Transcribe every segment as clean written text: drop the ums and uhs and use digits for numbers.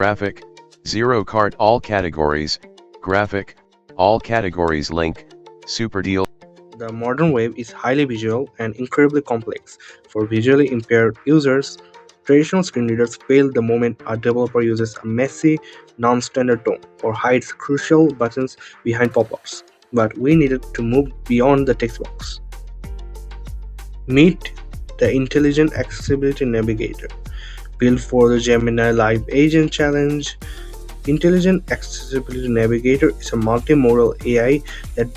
Graphic, 0 cart all categories, graphic, all categories link, super deal. The modern web is highly visual and incredibly complex. For visually impaired users, traditional screen readers fail the moment a developer uses a messy, non-standard tone or hides crucial buttons behind pop-ups. But we needed to move beyond the text box. Meet the Intelligent Accessibility Navigator. Built for the Gemini Live Agent Challenge, Intelligent Accessibility Navigator is a multimodal AI that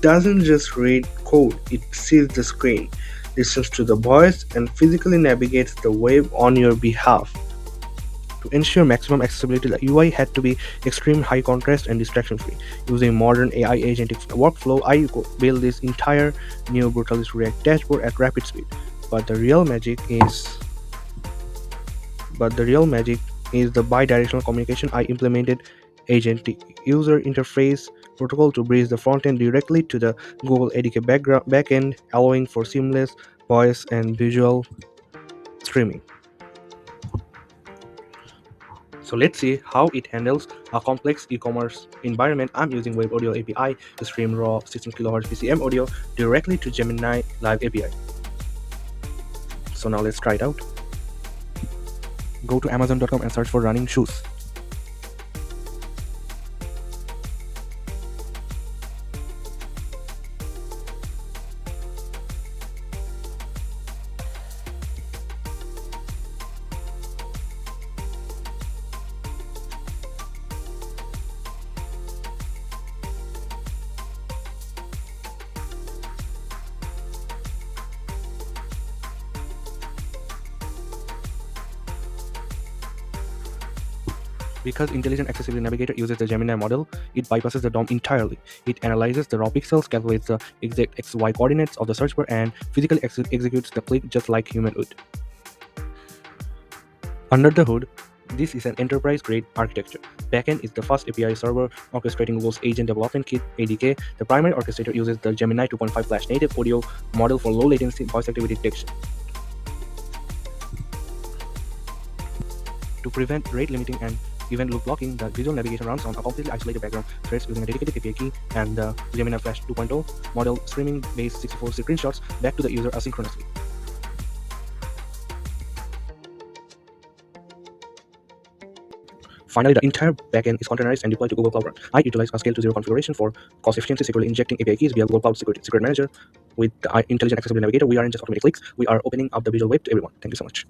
doesn't just read code, it sees the screen, listens to the voice, and physically navigates the web on your behalf. To ensure maximum accessibility, the UI had to be extreme high contrast and distraction free. Using modern AI agentic workflow, I built this entire Neo-Brutalist React dashboard at rapid speed. But the real magic is the bi-directional communication. I implemented agentic user interface protocol to bridge the front end directly to the Google ADK backend, allowing for seamless voice and visual streaming. So let's see how it handles a complex e-commerce environment. I'm using Web Audio API to stream raw 16 kHz PCM audio directly to Gemini Live API. So now let's try it out. Go to Amazon.com and search for running shoes. Because Intelligent Accessibility Navigator uses the Gemini model, it bypasses the DOM entirely. It analyzes the raw pixels, calculates the exact XY coordinates of the search bar, and physically executes the click just like human would. Under the hood, this is an enterprise-grade architecture. Backend is the fast API server orchestrating Google's Agent Development Kit (ADK). The primary orchestrator uses the Gemini 2.5 Flash native audio model for low-latency voice activity detection. To prevent rate limiting and event loop blocking, the visual navigation runs on a completely isolated background threads using a dedicated API key and the Gemini Flash 2.0 model streaming base 64 screenshots back to the user asynchronously. Finally, the entire backend is containerized and deployed to Google Cloud Run. I utilize a scale to zero configuration for cost efficiency, securely injecting API keys via Google Cloud Secret Manager. With the Intelligent Accessibility Navigator, we aren't just automating clicks, we are opening up the visual web to everyone. Thank you so much.